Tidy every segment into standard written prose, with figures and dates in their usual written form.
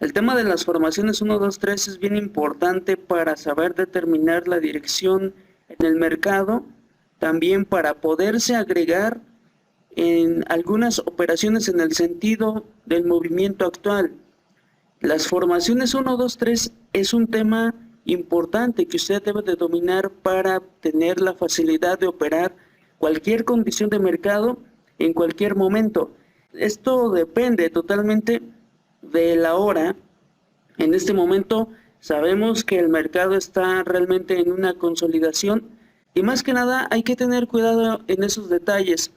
El tema de las formaciones 1, 2, 3 es bien importante para saber determinar la dirección en el mercado, también para poderse agregar en algunas operaciones en el sentido del movimiento actual. Las formaciones 1, 2, 3 es un tema importante que usted debe de dominar para tener la facilidad de operar cualquier condición de mercado en cualquier momento. Esto depende totalmente de la hora. En este momento sabemos que el mercado está realmente en una consolidación y más que nada hay que tener cuidado en esos detalles.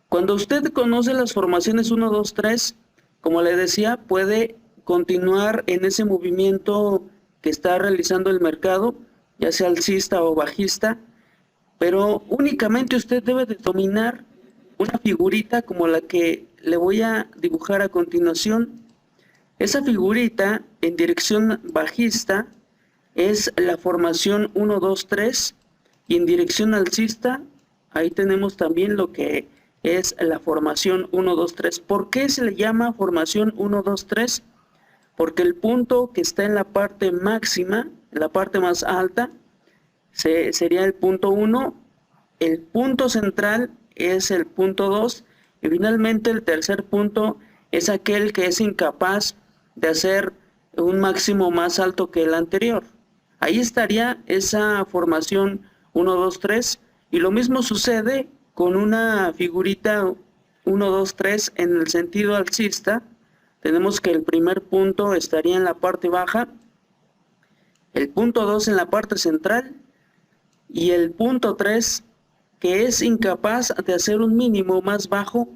Cuando usted conoce las formaciones 1, 2, 3, como le decía, puede continuar en ese movimiento que está realizando el mercado, ya sea alcista o bajista, pero únicamente usted debe de dominar una figurita como la que le voy a dibujar a continuación. Esa figurita en dirección bajista es la formación 1, 2, 3 y en dirección alcista ahí tenemos también lo que es la formación 1, 2, 3. ¿Por qué se le llama formación 1, 2, 3? Porque el punto que está en la parte máxima, en la parte más alta, sería el punto 1, el punto central es el punto 2 y finalmente el tercer punto es aquel que es incapaz de hacer un máximo más alto que el anterior. Ahí estaría esa formación 1, 2, 3 y lo mismo sucede con una figurita 1, 2, 3 en el sentido alcista. Tenemos que el primer punto estaría en la parte baja, el punto 2 en la parte central y el punto 3 que es incapaz de hacer un mínimo más bajo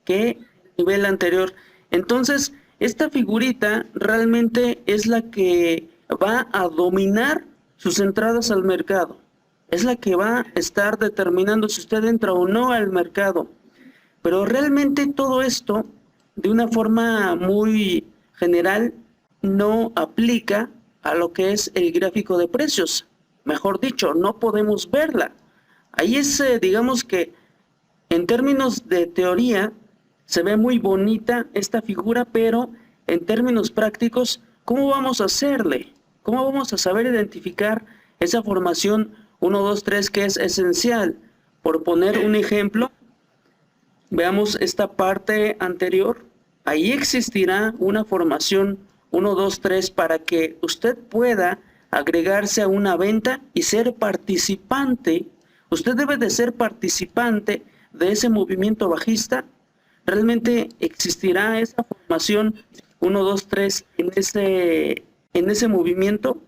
que el nivel anterior. Entonces, esta figurita realmente es la que va a dominar sus entradas al mercado. Es la que va a estar determinando si usted entra o no al mercado. Pero realmente todo esto, de una forma muy general, no aplica a lo que es el gráfico de precios. Mejor dicho, no podemos verla. Ahí es, digamos que en términos de teoría, se ve muy bonita esta figura, pero en términos prácticos, ¿cómo vamos a hacerle? ¿Cómo vamos a saber identificar esa formación 1, 2, 3 que es esencial? Por poner un ejemplo, veamos esta parte anterior. Ahí existirá una formación 1, 2, 3 para que usted pueda agregarse a una venta y ser participante. Usted debe de ser participante de ese movimiento bajista. ¿Realmente existirá esa formación 1, 2, 3 en ese movimiento?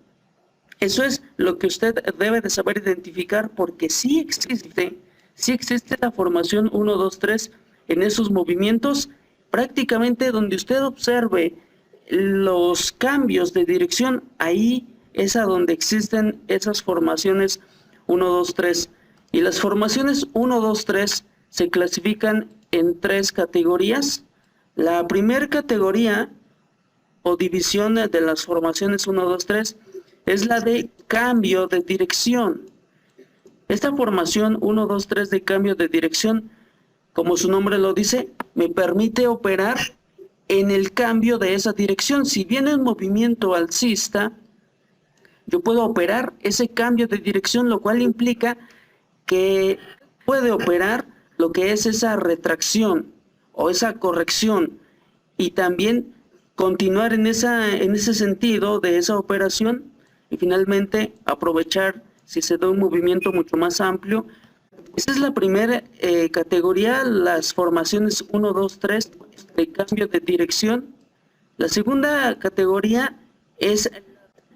Eso es lo que usted debe de saber identificar, porque sí existe la formación 1, 2, 3 en esos movimientos. Prácticamente donde usted observe los cambios de dirección, ahí es a donde existen esas formaciones 1, 2, 3. Y las formaciones 1, 2, 3 se clasifican en 3 categorías. La primera categoría o división de las formaciones 1, 2, 3 es la de cambio de dirección. Esta formación 1, 2, 3 de cambio de dirección, como su nombre lo dice, me permite operar en el cambio de esa dirección. Si viene un movimiento alcista, yo puedo operar ese cambio de dirección, lo cual implica que puede operar lo que es esa retracción o esa corrección y también continuar en ese sentido de esa operación y finalmente aprovechar si se da un movimiento mucho más amplio. Esa es la primera categoría, las formaciones 1, 2, 3 de cambio de dirección. La segunda categoría es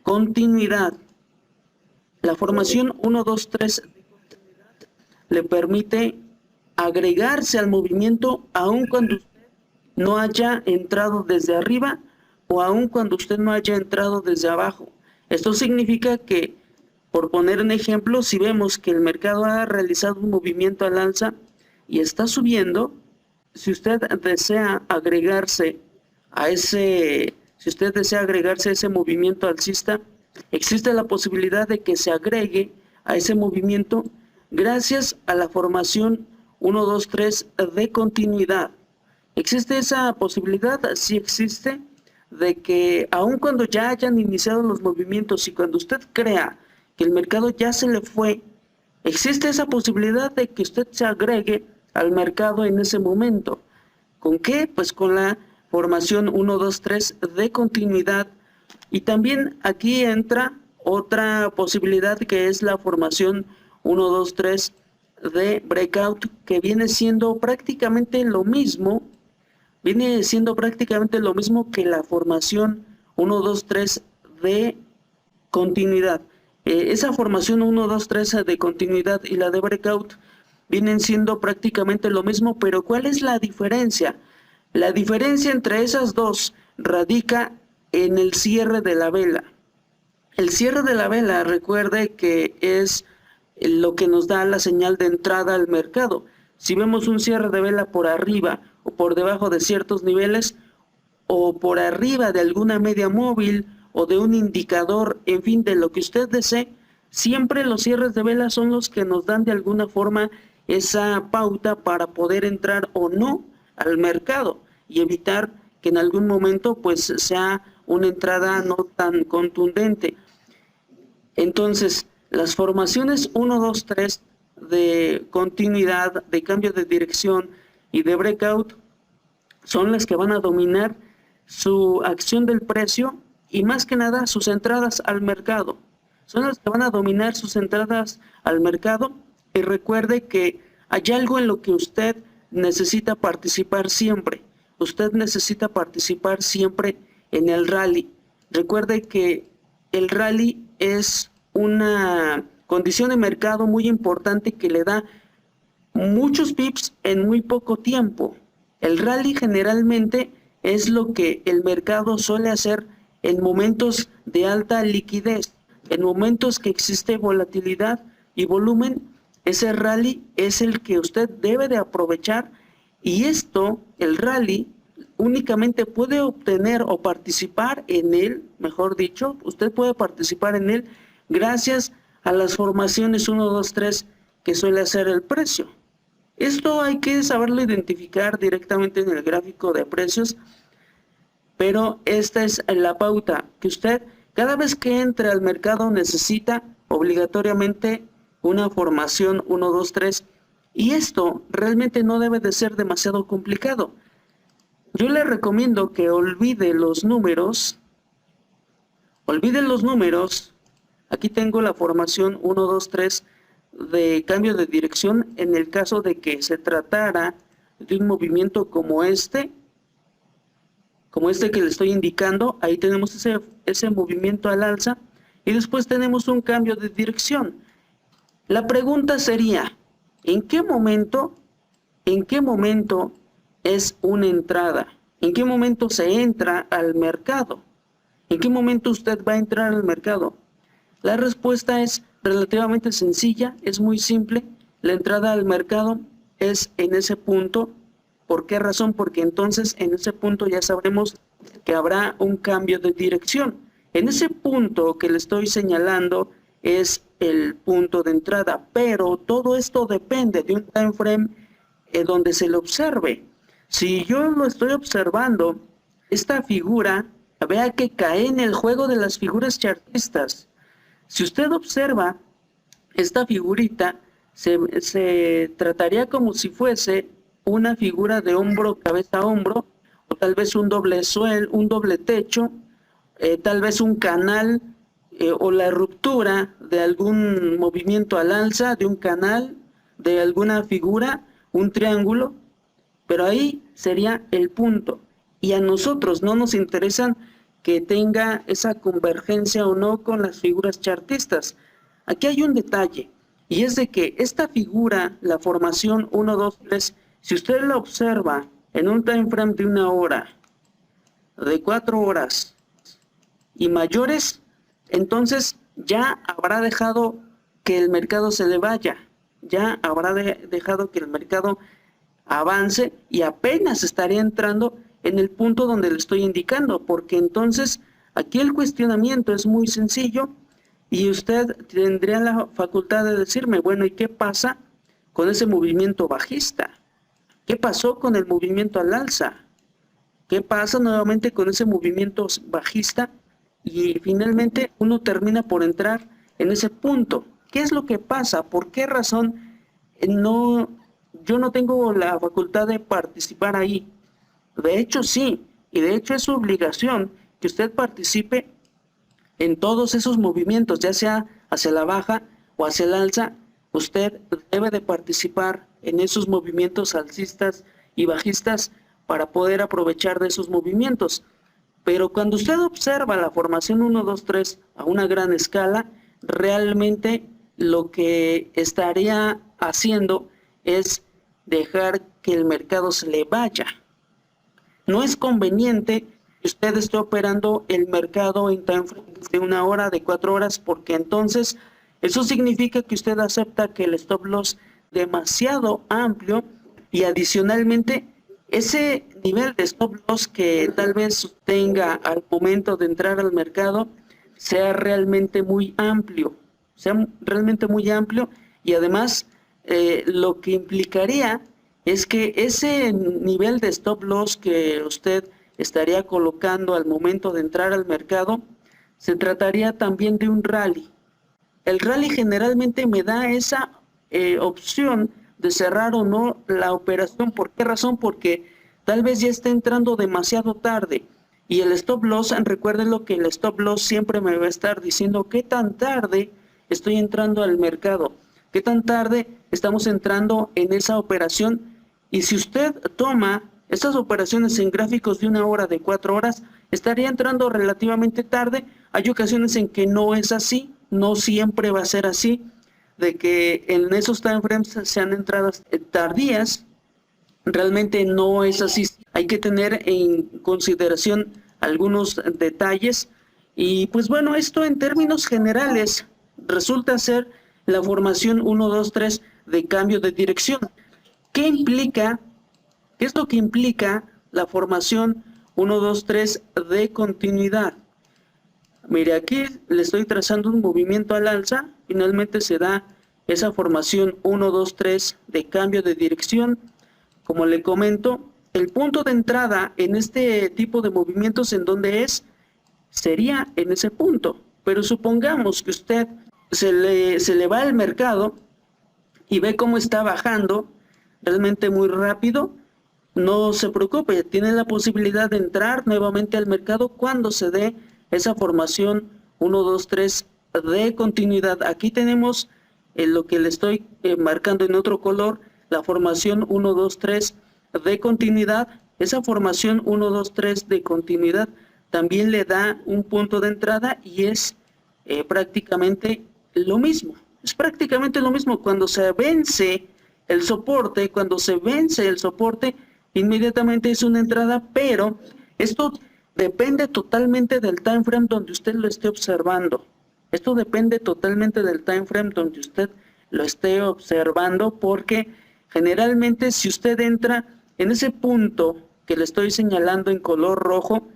continuidad. La formación 1, 2, 3 le permite agregarse al movimiento aun cuando usted no haya entrado desde arriba o aun cuando usted no haya entrado desde abajo. Esto significa que, por poner un ejemplo, si vemos que el mercado ha realizado un movimiento al alza y está subiendo, si usted desea agregarse a ese movimiento alcista, existe la posibilidad de que se agregue a ese movimiento gracias a la formación 1, 2, 3 de continuidad. ¿Existe esa posibilidad? Sí existe. de que aun cuando ya hayan iniciado los movimientos y cuando usted crea que el mercado ya se le fue, existe esa posibilidad de que usted se agregue al mercado en ese momento. ¿Con qué? Pues con la formación 1, 2, 3 de continuidad. Y también aquí entra otra posibilidad que es la formación 1, 2, 3 de breakout, que viene siendo prácticamente lo mismo. Viene siendo prácticamente lo mismo que la formación 1, 2, 3 de continuidad. Esa formación 1, 2, 3 de continuidad y la de breakout vienen siendo prácticamente lo mismo, pero ¿cuál es la diferencia? La diferencia entre esas dos radica en el cierre de la vela. El cierre de la vela, recuerde que es lo que nos da la señal de entrada al mercado. Si vemos un cierre de vela por arriba o por debajo de ciertos niveles, o por arriba de alguna media móvil o de un indicador, en fin, de lo que usted desee, siempre los cierres de vela son los que nos dan de alguna forma esa pauta para poder entrar o no al mercado y evitar que en algún momento pues sea una entrada no tan contundente. Entonces, las formaciones 1, 2, 3 de continuidad, de cambio de dirección y de breakout son las que van a dominar su acción del precio y más que nada sus entradas al mercado. Son las que van a dominar sus entradas al mercado, y recuerde que hay algo en lo que usted necesita participar siempre. Usted necesita participar siempre en el rally. Recuerde que el rally es una condición de mercado muy importante que le da muchos pips en muy poco tiempo. El rally generalmente es lo que el mercado suele hacer en momentos de alta liquidez, en momentos que existe volatilidad y volumen. Ese rally es el que usted debe de aprovechar, y esto, el rally, únicamente puede obtener o participar en él, mejor dicho, usted puede participar en él gracias a las formaciones 1, 2, 3 que suele hacer el precio. Esto hay que saberlo identificar directamente en el gráfico de precios, pero esta es la pauta que usted cada vez que entre al mercado necesita obligatoriamente una formación 1, 2, 3, y esto realmente no debe de ser demasiado complicado. Yo le recomiendo que olvide los números. Aquí tengo la formación 1, 2, 3 de cambio de dirección en el caso de que se tratara de un movimiento como este que le estoy indicando. Ahí tenemos ese movimiento al alza y después tenemos un cambio de dirección. La pregunta sería, ¿en qué momento es una entrada? ¿En qué momento se entra al mercado? ¿En qué momento usted va a entrar al mercado? La respuesta es relativamente sencilla, es muy simple. La entrada al mercado es en ese punto. ¿Por qué razón? Porque entonces en ese punto ya sabremos que habrá un cambio de dirección. En ese punto que le estoy señalando es el punto de entrada, pero todo esto depende de un time frame donde se lo observe. Si yo lo estoy observando, esta figura, vea que cae en el juego de las figuras chartistas. Si usted observa esta figurita, se trataría como si fuese una figura de hombro, cabeza a hombro, o tal vez un doble suelo, un doble techo, tal vez un canal, o la ruptura de algún movimiento al alza, de un canal, de alguna figura, un triángulo, pero ahí sería el punto. Y a nosotros no nos interesan que tenga esa convergencia o no con las figuras chartistas. Aquí hay un detalle, y es de que esta figura, la formación 1, 2, 3, si usted la observa en un time frame de 1 hora, de 4 horas y mayores, entonces ya habrá dejado que el mercado se le vaya, ya habrá dejado que el mercado avance y apenas estaría entrando en el punto donde le estoy indicando, porque entonces aquí el cuestionamiento es muy sencillo y usted tendría la facultad de decirme, bueno, ¿y qué pasa con ese movimiento bajista? ¿Qué pasó con el movimiento al alza? ¿Qué pasa nuevamente con ese movimiento bajista? Y finalmente uno termina por entrar en ese punto. ¿Qué es lo que pasa? ¿Por qué razón yo no tengo la facultad de participar ahí? De hecho, sí, y de hecho es su obligación que usted participe en todos esos movimientos, ya sea hacia la baja o hacia el alza. Usted debe de participar en esos movimientos alcistas y bajistas para poder aprovechar de esos movimientos. Pero cuando usted observa la formación 1, 2, 3 a una gran escala, realmente lo que estaría haciendo es dejar que el mercado se le vaya. No es conveniente que usted esté operando el mercado en time frames de 1 hora, de 4 horas, porque entonces eso significa que usted acepta que el stop loss demasiado amplio y adicionalmente ese nivel de stop loss que tal vez tenga al momento de entrar al mercado sea realmente muy amplio, y además lo que implicaría es que ese nivel de stop loss que usted estaría colocando al momento de entrar al mercado se trataría también de un rally. El rally generalmente me da esa opción de cerrar o no la operación. ¿Por qué razón? Porque tal vez ya está entrando demasiado tarde. Y el stop loss, recuérdenlo que el stop loss siempre me va a estar diciendo qué tan tarde estoy entrando al mercado, qué tan tarde estamos entrando en esa operación. Y si usted toma estas operaciones en gráficos de 1 hora, de 4 horas, estaría entrando relativamente tarde. Hay ocasiones en que no es así, no siempre va a ser así, de que en esos time frames sean entradas tardías. Realmente no es así. Hay que tener en consideración algunos detalles. Y pues bueno, esto en términos generales resulta ser la formación 1, 2, 3 de cambio de dirección. ¿Qué implica? ¿Qué es lo que implica la formación 1, 2, 3 de continuidad? Mire, aquí le estoy trazando un movimiento al alza. Finalmente se da esa formación 1, 2, 3 de cambio de dirección. Como le comento, el punto de entrada en este tipo de movimientos, ¿en dónde es? Sería en ese punto. Pero supongamos que usted se le va al mercado y ve cómo está bajando realmente muy rápido. No se preocupe, tiene la posibilidad de entrar nuevamente al mercado cuando se dé esa formación 1, 2, 3 de continuidad. Aquí tenemos lo que le estoy marcando en otro color, la formación 1, 2, 3 de continuidad. Esa formación 1, 2, 3 de continuidad también le da un punto de entrada y es prácticamente lo mismo. Es prácticamente lo mismo. Cuando se vence el soporte, inmediatamente es una entrada, pero esto depende totalmente del time frame donde usted lo esté observando. Esto depende totalmente del time frame donde usted lo esté observando, porque generalmente si usted entra en ese punto que le estoy señalando en color rojo,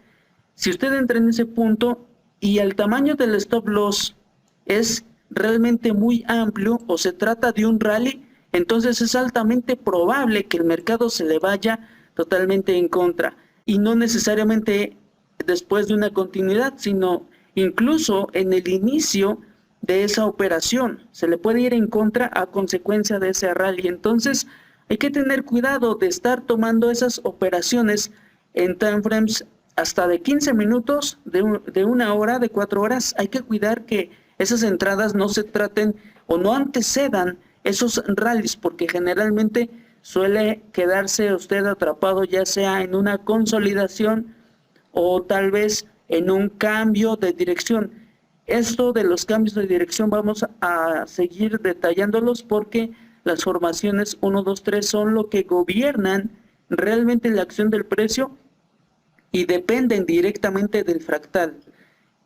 si usted entra en ese punto y el tamaño del stop loss es realmente muy amplio o se trata de un rally, entonces es altamente probable que el mercado se le vaya totalmente en contra, y no necesariamente después de una continuidad, sino incluso en el inicio de esa operación se le puede ir en contra a consecuencia de ese rally. Entonces hay que tener cuidado de estar tomando esas operaciones en time frames hasta de 15 minutos, de 1 hora, de 4 horas. Hay que cuidar que esas entradas no se traten o no antecedan esos rallies, porque generalmente suele quedarse usted atrapado ya sea en una consolidación o tal vez en un cambio de dirección. Esto de los cambios de dirección vamos a seguir detallándolos, porque las formaciones 1, 2, 3 son lo que gobiernan realmente la acción del precio y dependen directamente del fractal.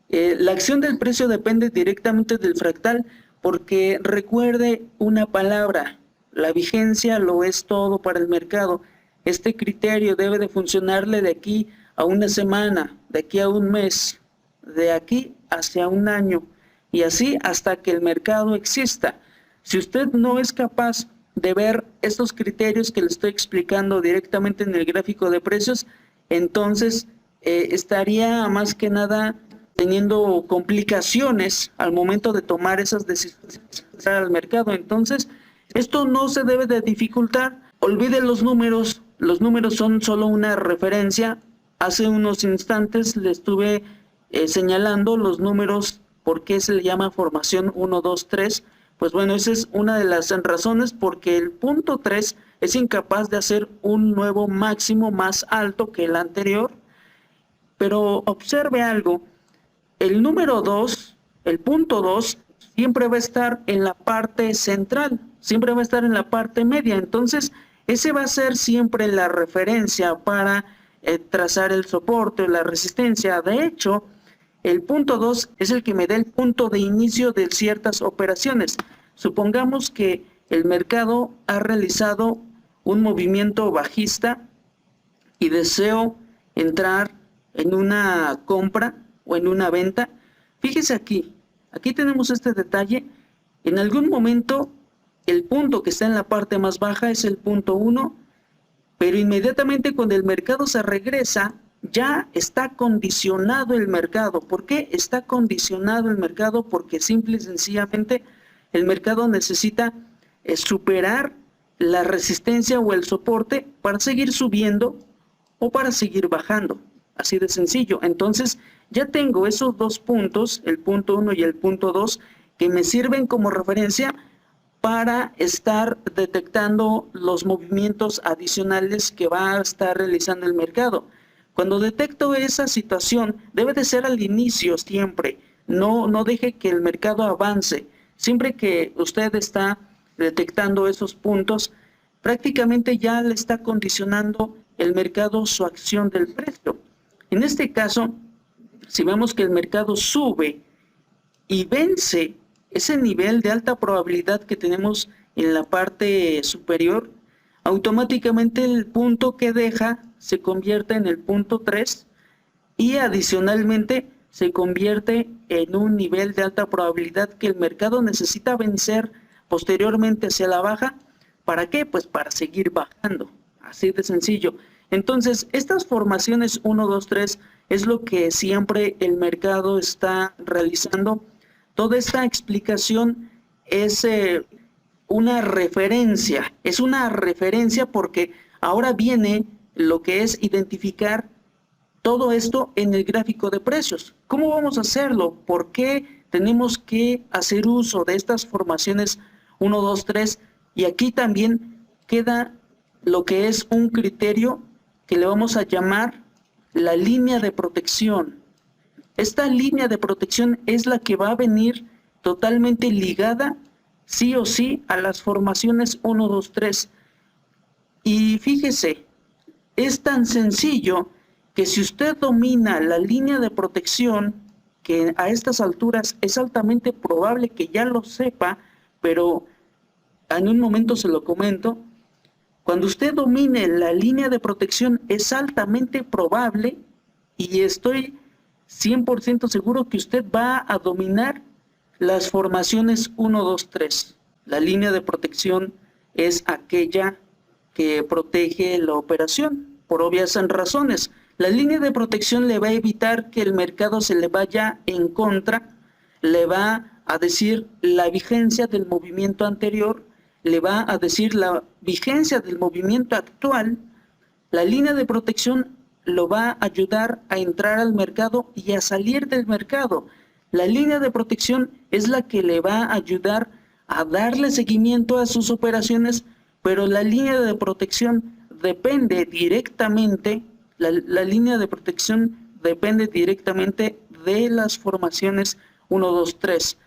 La acción del precio depende directamente del fractal, porque recuerde una palabra: la vigencia lo es todo para el mercado. Este criterio debe de funcionarle de aquí a una semana, de aquí a un mes, de aquí hacia un año, y así hasta que el mercado exista. Si usted no es capaz de ver estos criterios que le estoy explicando directamente en el gráfico de precios, entonces estaría más que nada teniendo complicaciones al momento de tomar esas decisiones al mercado. Entonces, esto no se debe de dificultar. Olvide los números son solo una referencia. Hace unos instantes le estuve señalando los números, por qué se le llama formación 1, 2, 3. Pues bueno, esa es una de las razones, porque el punto 3 es incapaz de hacer un nuevo máximo más alto que el anterior. Pero observe algo, el número 2, el punto 2, siempre va a estar en la parte central, siempre va a estar en la parte media. Entonces, ese va a ser siempre la referencia para trazar el soporte o la resistencia. De hecho, el punto 2 es el que me da el punto de inicio de ciertas operaciones. Supongamos que el mercado ha realizado un movimiento bajista y deseo entrar en una compra o en una venta. Fíjese aquí tenemos este detalle. En algún momento el punto que está en la parte más baja es el punto 1, pero inmediatamente cuando el mercado se regresa, ya está condicionado el mercado. ¿Por qué está condicionado el mercado? Porque simple y sencillamente el mercado necesita superar la resistencia o el soporte para seguir subiendo o para seguir bajando. Así de sencillo. Entonces, ya tengo esos dos puntos, el punto 1 y el punto 2, que me sirven como referencia para estar detectando los movimientos adicionales que va a estar realizando el mercado. Cuando detecto esa situación, debe de ser al inicio siempre. No deje que el mercado avance. Siempre que usted está detectando esos puntos, prácticamente ya le está condicionando el mercado su acción del precio. En este caso, si vemos que el mercado sube y vence ese nivel de alta probabilidad que tenemos en la parte superior, automáticamente el punto que deja se convierte en el punto 3 y adicionalmente se convierte en un nivel de alta probabilidad que el mercado necesita vencer posteriormente hacia la baja. ¿Para qué? Pues para seguir bajando. Así de sencillo. Entonces, estas formaciones 1, 2, 3 es lo que siempre el mercado está realizando. Toda esta explicación es una referencia. Es una referencia porque ahora viene lo que es identificar todo esto en el gráfico de precios. ¿Cómo vamos a hacerlo? ¿Por qué tenemos que hacer uso de estas formaciones 1, 2, 3? Y aquí también queda lo que es un criterio que le vamos a llamar la línea de protección. Esta línea de protección es la que va a venir totalmente ligada, sí o sí, a las formaciones 1, 2, 3. Y fíjese, es tan sencillo que si usted domina la línea de protección, que a estas alturas es altamente probable que ya lo sepa, pero en un momento se lo comento. Cuando usted domine la línea de protección es altamente probable, y estoy 100% seguro que usted va a dominar las formaciones 1, 2, 3. La línea de protección es aquella que protege la operación, por obvias razones. La línea de protección le va a evitar que el mercado se le vaya en contra, le va a decir la vigencia del movimiento anterior, le va a decir la vigencia del movimiento actual. La línea de protección lo va a ayudar a entrar al mercado y a salir del mercado. La línea de protección es la que le va a ayudar a darle seguimiento a sus operaciones, pero la línea de protección depende directamente, la línea de protección depende directamente de las formaciones 1, 2, 3.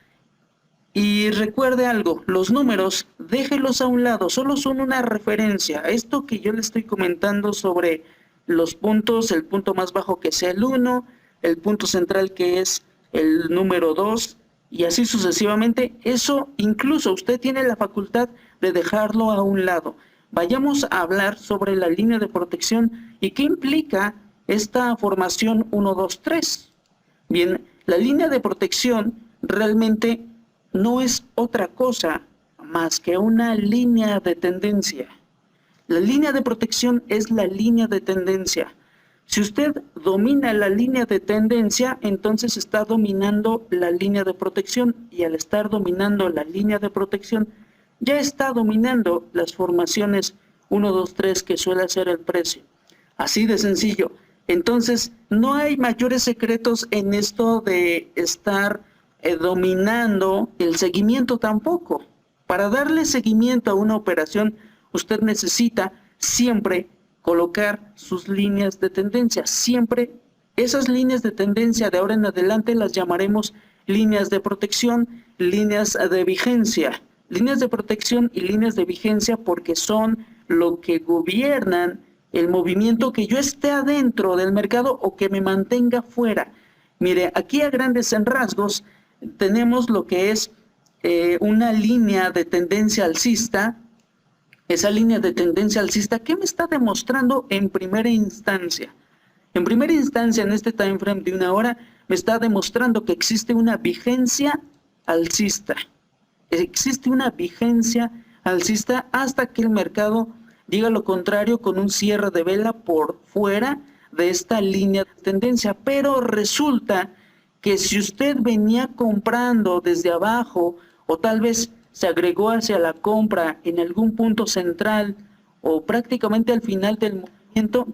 Y recuerde algo, los números, déjelos a un lado, solo son una referencia. Esto que yo le estoy comentando sobre los puntos, el punto más bajo que sea el 1, el punto central que es el número 2, y así sucesivamente, eso incluso usted tiene la facultad de dejarlo a un lado. Vayamos a hablar sobre la línea de protección y qué implica esta formación 1, 2, 3. Bien, la línea de protección realmente no es otra cosa más que una línea de tendencia. La línea de protección es la línea de tendencia. Si usted domina la línea de tendencia, entonces está dominando la línea de protección, y al estar dominando la línea de protección, ya está dominando las formaciones 1, 2, 3 que suele hacer el precio. Así de sencillo. Entonces, no hay mayores secretos en esto de estar dominando el seguimiento tampoco. Para darle seguimiento a una operación, usted necesita siempre colocar sus líneas de tendencia. Siempre esas líneas de tendencia de ahora en adelante las llamaremos líneas de protección, líneas de vigencia. Líneas de protección y líneas de vigencia porque son lo que gobiernan el movimiento, que yo esté adentro del mercado o que me mantenga fuera. Mire, aquí a grandes rasgos tenemos lo que es una línea de tendencia alcista. Esa línea de tendencia alcista, ¿qué me está demostrando en primera instancia? En primera instancia, en este time frame de 1 hora, me está demostrando que existe una vigencia alcista. Existe una vigencia alcista hasta que el mercado diga lo contrario con un cierre de vela por fuera de esta línea de tendencia. Pero resulta que si usted venía comprando desde abajo, o tal vez se agregó hacia la compra en algún punto central o prácticamente al final del movimiento,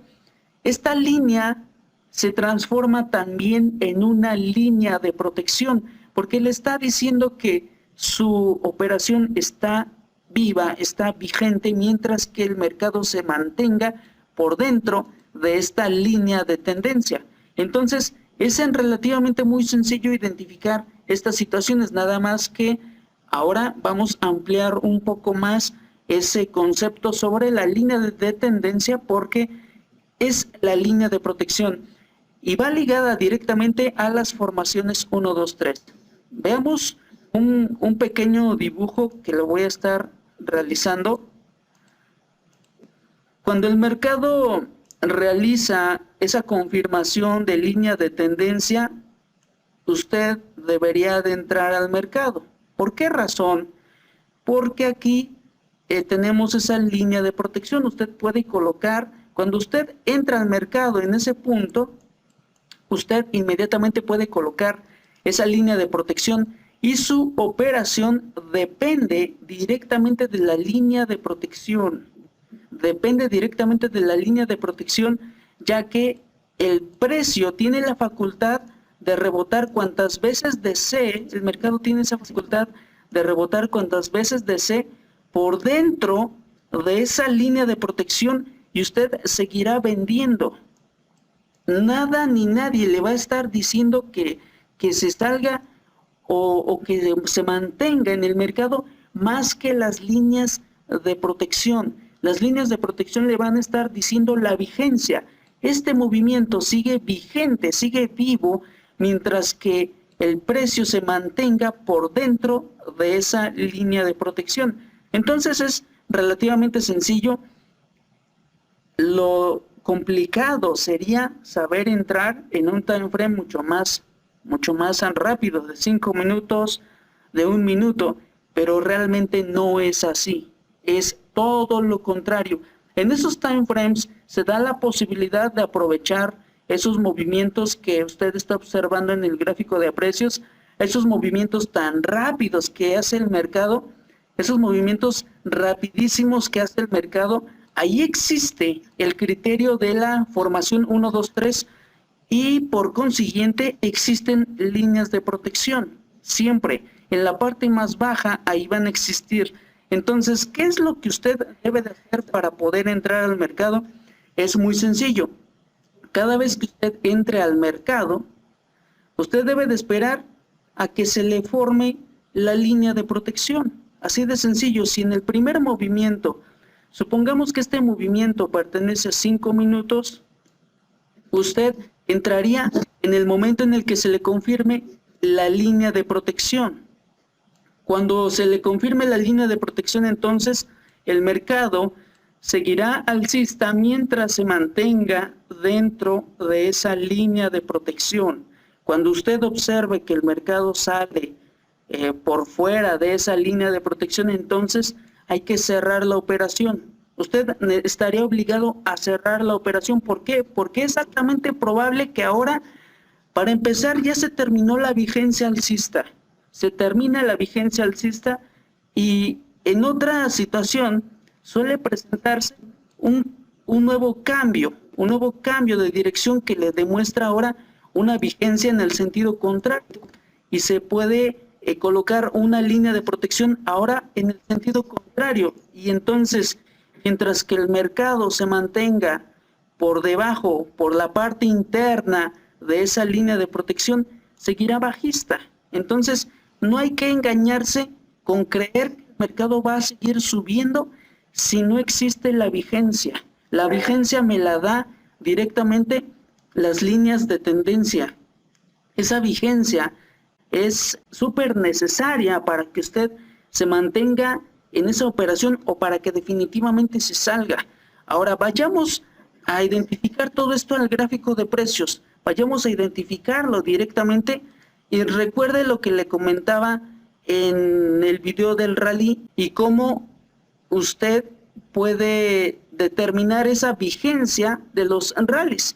esta línea se transforma también en una línea de protección, porque le está diciendo que su operación está viva, está vigente, mientras que el mercado se mantenga por dentro de esta línea de tendencia. Entonces, es relativamente muy sencillo identificar estas situaciones, nada más que ahora vamos a ampliar un poco más ese concepto sobre la línea de tendencia, porque es la línea de protección y va ligada directamente a las formaciones 1, 2, 3. Veamos un pequeño dibujo que lo voy a estar realizando. Cuando el mercado realiza esa confirmación de línea de tendencia, usted debería de entrar al mercado. ¿Por qué razón? Porque aquí tenemos esa línea de protección. Usted puede colocar, cuando usted entra al mercado en ese punto, usted inmediatamente puede colocar esa línea de protección y su operación depende directamente de la línea de protección. Depende directamente de la línea de protección, ya que el precio tiene la facultad de rebotar cuantas veces desee. El mercado tiene esa facultad de rebotar cuantas veces desee por dentro de esa línea de protección, y usted seguirá vendiendo. Nada ni nadie le va a estar diciendo que se salga o que se mantenga en el mercado más que las líneas de protección. Las líneas de protección le van a estar diciendo la vigencia. Este movimiento sigue vigente, sigue vivo, mientras que el precio se mantenga por dentro de esa línea de protección. Entonces es relativamente sencillo. Lo complicado sería saber entrar en un time frame mucho más rápido, de 5 minutos, de 1 minuto, pero realmente no es así. Es todo lo contrario. En esos time frames se da la posibilidad de aprovechar esos movimientos que usted está observando en el gráfico de precios, esos movimientos tan rápidos que hace el mercado, esos movimientos rapidísimos que hace el mercado. Ahí existe el criterio de la formación 1, 2, 3 y por consiguiente existen líneas de protección. Siempre en la parte más baja ahí van a existir. Entonces, ¿qué es lo que usted debe de hacer para poder entrar al mercado? Es muy sencillo. Cada vez que usted entre al mercado, usted debe de esperar a que se le forme la línea de protección. Así de sencillo. Si en el primer movimiento, supongamos que este movimiento pertenece a 5 minutos, usted entraría en el momento en el que se le confirme la línea de protección. Cuando se le confirme la línea de protección, entonces el mercado seguirá alcista mientras se mantenga dentro de esa línea de protección. Cuando usted observe que el mercado sale por fuera de esa línea de protección, entonces hay que cerrar la operación. usted estaría obligado a cerrar la operación. ¿Por qué? Porque es altamente probable que ahora, para empezar, ya se terminó la vigencia alcista. Se termina la vigencia alcista y en otra situación suele presentarse un nuevo cambio de dirección que le demuestra ahora una vigencia en el sentido contrario y se puede colocar una línea de protección ahora en el sentido contrario, y entonces mientras que el mercado se mantenga por debajo, por la parte interna de esa línea de protección, seguirá bajista. Entonces no hay que engañarse con creer que el mercado va a seguir subiendo si no existe la vigencia. La vigencia me la da directamente las líneas de tendencia. Esa vigencia es súper necesaria para que usted se mantenga en esa operación o para que definitivamente se salga. Ahora vayamos a identificar todo esto al gráfico de precios. Vayamos a identificarlo directamente y recuerde lo que le comentaba en el video del rally y cómo usted puede determinar esa vigencia de los rallies.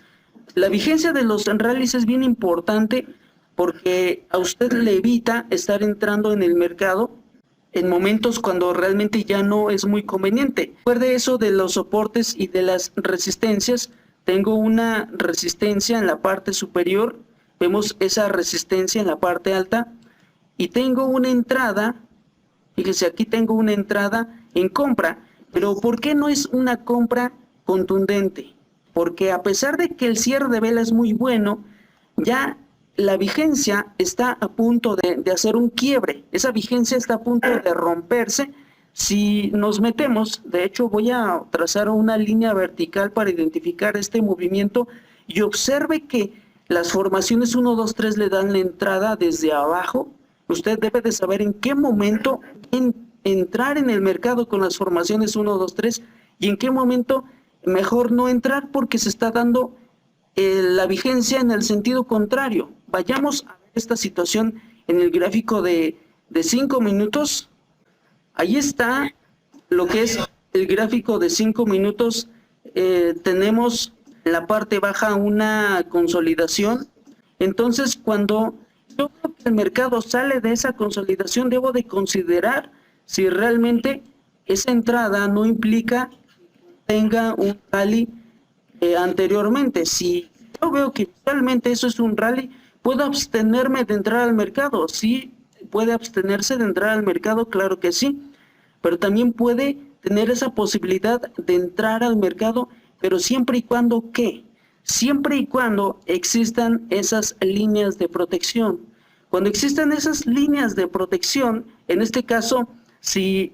La vigencia de los rallies es bien importante porque a usted le evita estar entrando en el mercado en momentos cuando realmente ya no es muy conveniente. Recuerde eso de los soportes y de las resistencias. Tengo una resistencia en la parte superior, vemos esa resistencia en la parte alta y tengo una entrada, fíjese, aquí tengo una entrada en compra, pero ¿por qué no es una compra contundente? Porque a pesar de que el cierre de vela es muy bueno, ya la vigencia está a punto de hacer un quiebre. Esa vigencia está a punto de romperse. Si nos metemos, de hecho voy a trazar una línea vertical para identificar este movimiento y observe que las formaciones 1, 2, 3 le dan la entrada desde abajo. Usted debe de saber en qué momento entrar en el mercado con las formaciones 1, 2, 3 y en qué momento mejor no entrar porque se está dando la vigencia en el sentido contrario. Vayamos a ver esta situación en el gráfico de 5 minutos. Ahí está lo que es el gráfico de 5 minutos. Tenemos en la parte baja una consolidación. Entonces, cuando yo veo que el mercado sale de esa consolidación, debo de considerar si realmente esa entrada no implica que tenga un rally anteriormente. Si yo veo que visualmente eso es un rally, ¿puedo abstenerme de entrar al mercado? Sí, puede abstenerse de entrar al mercado, claro que sí, pero también puede tener esa posibilidad de entrar al mercado, pero siempre y cuando, ¿qué? Siempre y cuando existan esas líneas de protección. Cuando existan esas líneas de protección, en este caso, si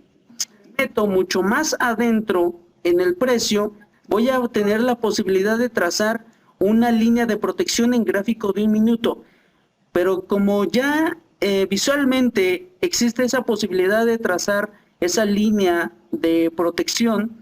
meto mucho más adentro en el precio, voy a tener la posibilidad de trazar una línea de protección en gráfico de 1 minuto. Pero como ya visualmente existe esa posibilidad de trazar esa línea de protección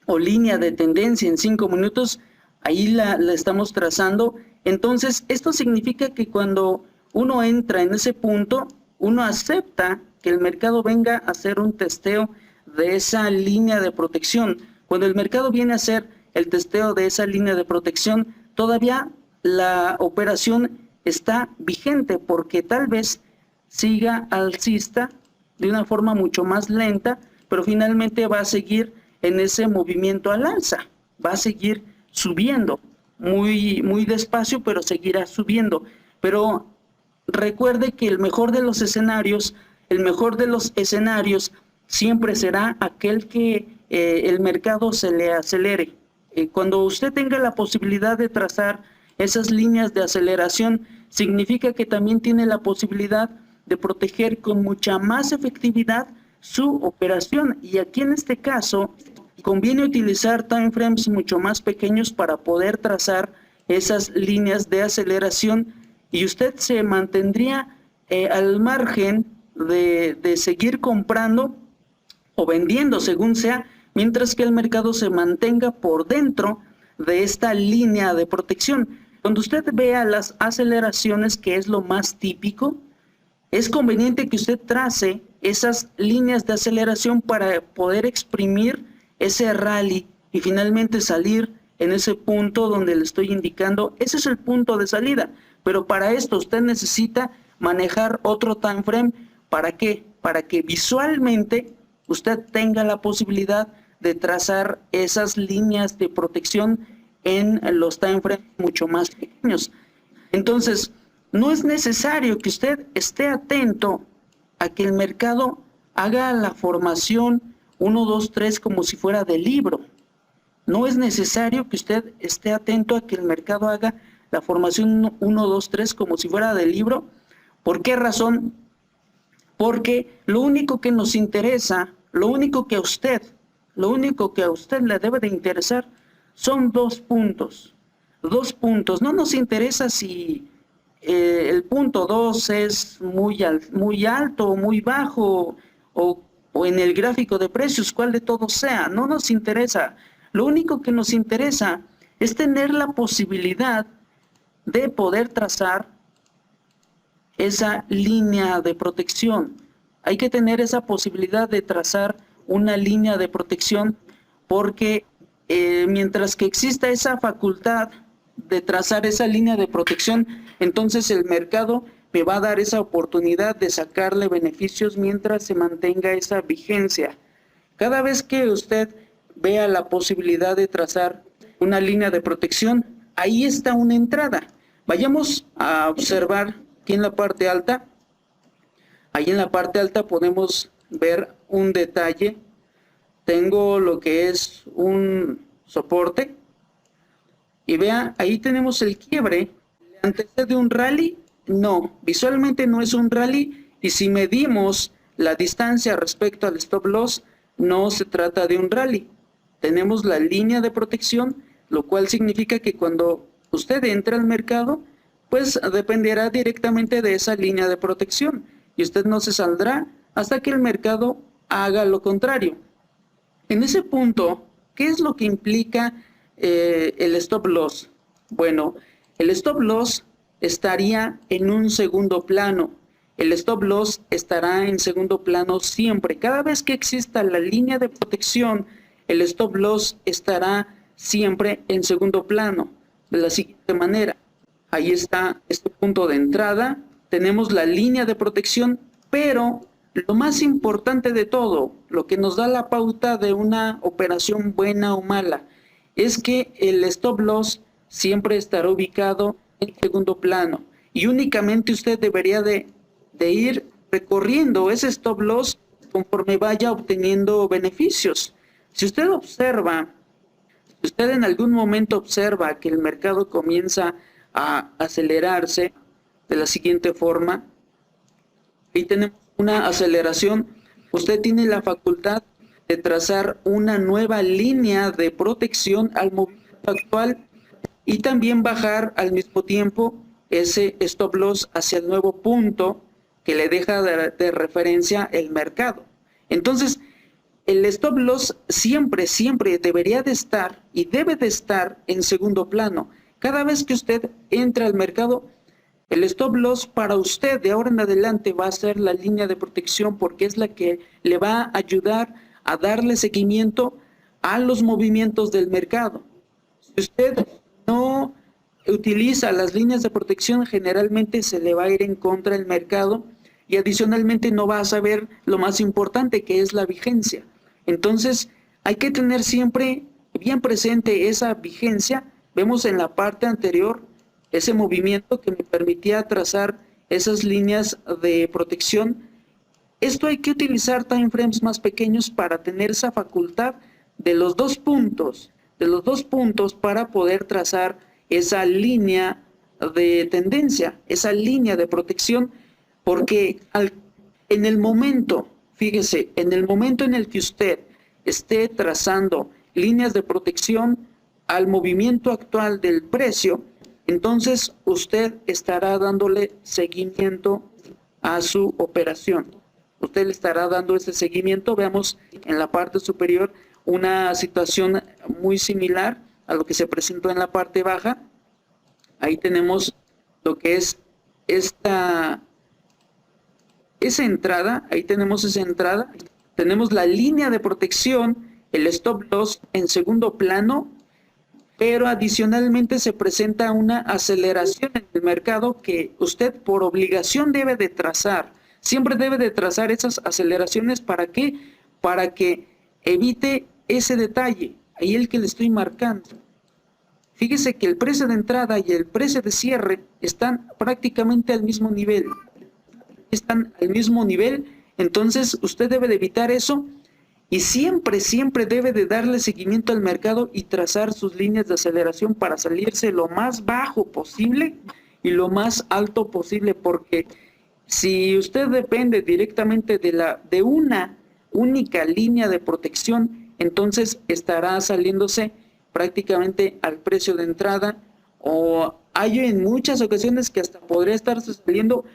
o línea de tendencia en 5 minutos, ahí la estamos trazando. Entonces, esto significa que cuando uno entra en ese punto, uno acepta que el mercado venga a hacer un testeo de esa línea de protección. Cuando el mercado viene a hacer el testeo de esa línea de protección, todavía la operación está vigente porque tal vez siga alcista de una forma mucho más lenta, pero finalmente va a seguir en ese movimiento al alza, va a seguir subiendo, muy despacio, pero seguirá subiendo. Pero recuerde que el mejor de los escenarios siempre será aquel que el mercado se le acelere. Cuando usted tenga la posibilidad de trazar esas líneas de aceleración, significa que también tiene la posibilidad de proteger con mucha más efectividad su operación. Y aquí en este caso, conviene utilizar time frames mucho más pequeños para poder trazar esas líneas de aceleración y usted se mantendría al margen de seguir comprando o vendiendo según sea, mientras que el mercado se mantenga por dentro de esta línea de protección. Cuando usted vea las aceleraciones, que es lo más típico, es conveniente que usted trace esas líneas de aceleración para poder exprimir ese rally y finalmente salir en ese punto donde le estoy indicando. Ese es el punto de salida, pero para esto usted necesita manejar otro time frame. ¿Para qué? Para que visualmente usted tenga la posibilidad de trazar esas líneas de protección en los time frames mucho más pequeños. Entonces, no es necesario que usted esté atento a que el mercado haga la formación 1, 2, 3 como si fuera de libro. No es necesario que usted esté atento a que el mercado haga la formación 1, 2, 3 como si fuera de libro. ¿Por qué razón? Porque lo único que nos interesa, lo único que a usted le debe de interesar son 2 puntos. 2 puntos. No nos interesa si el punto 2 es muy alto, muy bajo, o en el gráfico de precios, cuál de todos sea. No nos interesa. Lo único que nos interesa es tener la posibilidad de poder trazar esa línea de protección. Hay que tener esa posibilidad de trazar una línea de protección porque mientras que exista esa facultad de trazar esa línea de protección, entonces el mercado me va a dar esa oportunidad de sacarle beneficios mientras se mantenga esa vigencia. Cada vez que usted vea la posibilidad de trazar una línea de protección, ahí está una entrada. Vayamos a observar aquí en la parte alta. Ahí en la parte alta podemos ver un detalle. Tengo lo que es un soporte. Y vea, ahí tenemos el quiebre. ¿Le antecede un rally? No, visualmente no es un rally. Y si medimos la distancia respecto al stop loss, no se trata de un rally. Tenemos la línea de protección, lo cual significa que cuando usted entra al mercado, pues dependerá directamente de esa línea de protección. Y usted no se saldrá hasta que el mercado haga lo contrario. En ese punto, ¿qué es lo que implica el stop loss? Bueno, el stop loss estaría en un segundo plano. El stop loss estará en segundo plano siempre. Cada vez que exista la línea de protección, el stop loss estará siempre en segundo plano. De la siguiente manera, ahí está este punto de entrada. Tenemos la línea de protección, pero lo más importante de todo, lo que nos da la pauta de una operación buena o mala, es que el stop loss siempre estará ubicado en segundo plano y únicamente usted debería de ir recorriendo ese stop loss conforme vaya obteniendo beneficios. Si usted en algún momento observa que el mercado comienza a acelerarse de la siguiente forma, ahí tenemos una aceleración, usted tiene la facultad de trazar una nueva línea de protección al movimiento actual y también bajar al mismo tiempo ese stop loss hacia el nuevo punto que le deja de referencia el mercado. Entonces, el stop loss siempre debería de estar y debe de estar en segundo plano. Cada vez que usted entra al mercado, el stop loss para usted de ahora en adelante va a ser la línea de protección porque es la que le va a ayudar a darle seguimiento a los movimientos del mercado. Si usted no utiliza las líneas de protección, generalmente se le va a ir en contra del mercado y adicionalmente no va a saber lo más importante que es la vigencia. Entonces hay que tener siempre bien presente esa vigencia. Vemos en la parte anterior ese movimiento que me permitía trazar esas líneas de protección. Esto hay que utilizar time frames más pequeños para tener esa facultad de los dos puntos para poder trazar esa línea de tendencia, esa línea de protección, porque en el momento, fíjese, en el momento en el que usted esté trazando líneas de protección al movimiento actual del precio, entonces usted estará dándole seguimiento a su operación. Usted le estará dando ese seguimiento. Veamos en la parte superior una situación muy similar a lo que se presentó en la parte baja. Ahí tenemos lo que es esa entrada. Ahí tenemos esa entrada. Tenemos la línea de protección el stop loss en segundo plano, pero adicionalmente se presenta una aceleración en el mercado que usted por obligación debe de trazar. Siempre debe de trazar esas aceleraciones. ¿Para qué? Para que evite ese detalle, ahí el que le estoy marcando. Fíjese que el precio de entrada y el precio de cierre están prácticamente al mismo nivel. Entonces usted debe de evitar eso y siempre debe de darle seguimiento al mercado y trazar sus líneas de aceleración para salirse lo más bajo posible y lo más alto posible, porque si usted depende directamente de una única línea de protección, entonces estará saliéndose prácticamente al precio de entrada, o hay en muchas ocasiones que hasta podría estarse saliendo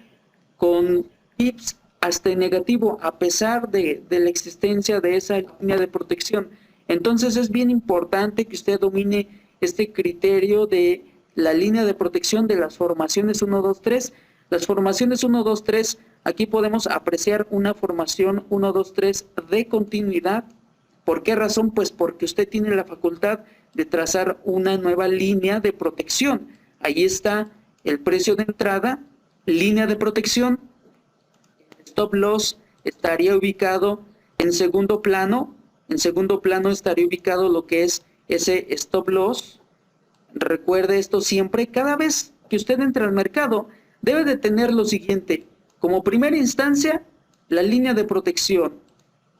con pips hasta en negativo a pesar de la existencia de esa línea de protección. Entonces es bien importante que usted domine este criterio de la línea de protección de las formaciones 1, 2, 3. Las formaciones 1, 2, 3, aquí podemos apreciar una formación 1, 2, 3 de continuidad. ¿Por qué razón? Pues porque usted tiene la facultad de trazar una nueva línea de protección. Ahí está el precio de entrada, línea de protección, stop loss estaría ubicado en segundo plano. En segundo plano estaría ubicado lo que es ese stop loss. Recuerde esto siempre, cada vez que usted entra al mercado, debe de tener lo siguiente. Como primera instancia, la línea de protección.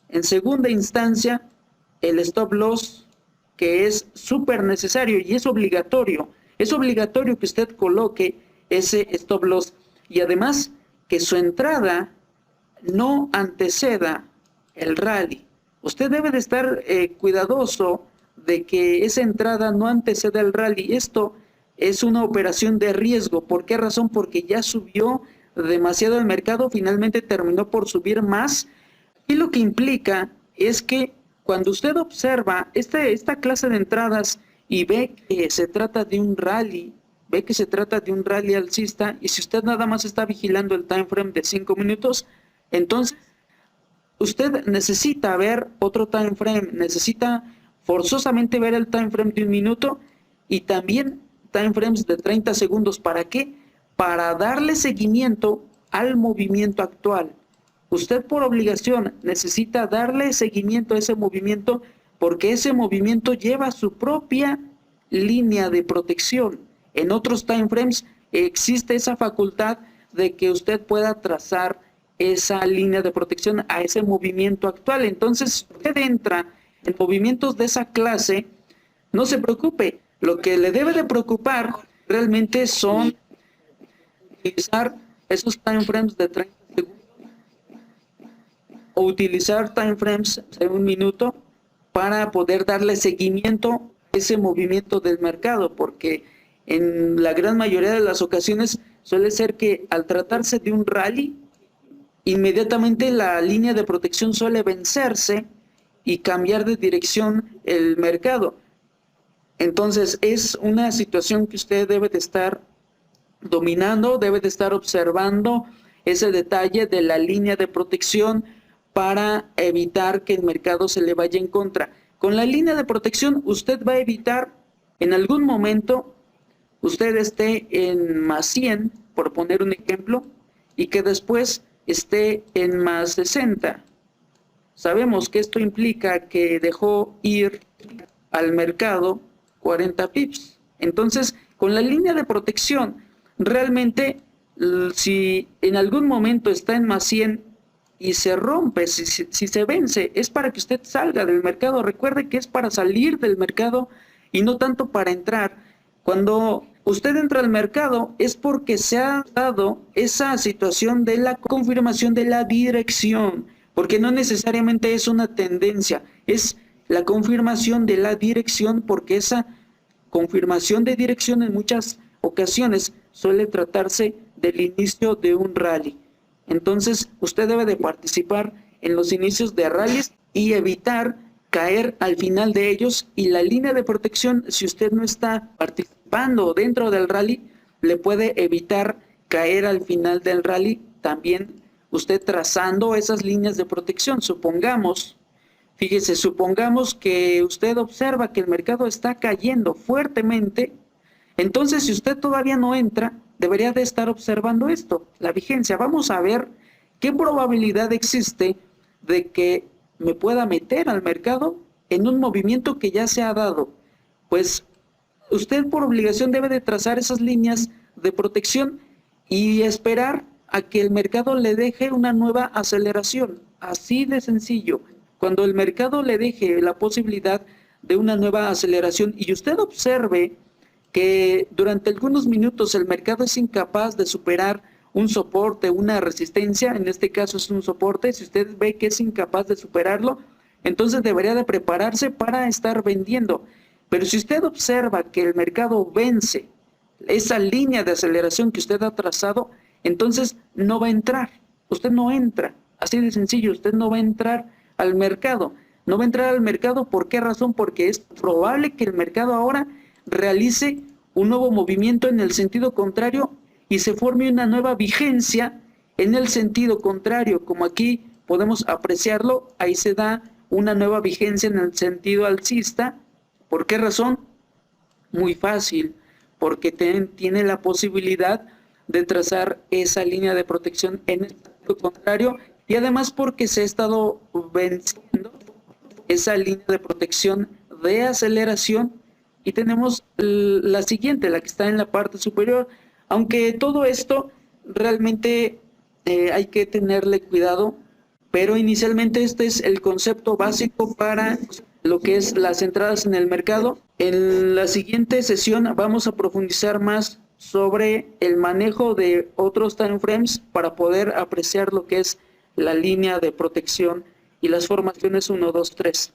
En segunda instancia, el stop loss, que es súper necesario y es obligatorio. Es obligatorio que usted coloque ese stop loss. Y además, que su entrada no anteceda el rally. Usted debe de estar cuidadoso de que esa entrada no anteceda el rally. Esto es una operación de riesgo. ¿Por qué razón? Porque ya subió demasiado el mercado, finalmente terminó por subir más. Y lo que implica es que cuando usted observa esta clase de entradas y ve que se trata de un rally, alcista, y si usted nada más está vigilando el time frame de 5 minutos, entonces usted necesita ver otro time frame, necesita forzosamente ver el time frame de 1 minuto y también time frames de 30 segundos. ¿Para qué? Para darle seguimiento al movimiento actual. Usted por obligación necesita darle seguimiento a ese movimiento porque ese movimiento lleva su propia línea de protección. En otros time frames existe esa facultad de que usted pueda trazar esa línea de protección a ese movimiento actual. Entonces, usted entra en movimientos de esa clase, no se preocupe. Lo que le debe de preocupar realmente son utilizar esos time frames de 30 segundos o utilizar time frames de 1 minuto para poder darle seguimiento a ese movimiento del mercado, porque en la gran mayoría de las ocasiones suele ser que al tratarse de un rally, inmediatamente la línea de protección suele vencerse y cambiar de dirección el mercado. Entonces es una situación que usted debe de estar dominando, debe de estar observando ese detalle de la línea de protección para evitar que el mercado se le vaya en contra. Con la línea de protección usted va a evitar en algún momento usted esté en más 100, por poner un ejemplo, y que después esté en más 60. Sabemos que esto implica que dejó ir al mercado 40 pips. Entonces, con la línea de protección, realmente, si en algún momento está en más 100 y se rompe, si se vence, es para que usted salga del mercado. Recuerde que es para salir del mercado y no tanto para entrar. Cuando usted entra al mercado es porque se ha dado esa situación de la confirmación de la dirección, porque no necesariamente es una tendencia, es la confirmación de la dirección, porque esa confirmación de dirección en muchas ocasiones suele tratarse del inicio de un rally. Entonces, usted debe de participar en los inicios de rallies y evitar caer al final de ellos, y la línea de protección, si usted no está participando dentro del rally, le puede evitar caer al final del rally también usted trazando esas líneas de protección. Supongamos Fíjese, supongamos que usted observa que el mercado está cayendo fuertemente, entonces si usted todavía no entra, debería de estar observando esto, la vigencia. Vamos a ver qué probabilidad existe de que me pueda meter al mercado en un movimiento que ya se ha dado. Pues usted por obligación debe de trazar esas líneas de protección y esperar a que el mercado le deje una nueva aceleración. Así de sencillo. Cuando el mercado le deje la posibilidad de una nueva aceleración y usted observe que durante algunos minutos el mercado es incapaz de superar un soporte, una resistencia, en este caso es un soporte, si usted ve que es incapaz de superarlo, entonces debería de prepararse para estar vendiendo. Pero si usted observa que el mercado vence esa línea de aceleración que usted ha trazado, entonces no va a entrar. Usted no entra. Así de sencillo, usted no va a entrar al mercado. No va a entrar al mercado, ¿por qué razón? Porque es probable que el mercado ahora realice un nuevo movimiento en el sentido contrario y se forme una nueva vigencia en el sentido contrario. Como aquí podemos apreciarlo, ahí se da una nueva vigencia en el sentido alcista. ¿Por qué razón? Muy fácil, porque tiene la posibilidad de trazar esa línea de protección en el sentido contrario y además porque se ha estado venciendo esa línea de protección de aceleración y tenemos la siguiente, la que está en la parte superior. Aunque todo esto realmente hay que tenerle cuidado, pero inicialmente este es el concepto básico para lo que es las entradas en el mercado. En la siguiente sesión vamos a profundizar más sobre el manejo de otros time frames para poder apreciar lo que es la línea de protección y las formaciones 1, 2, 3.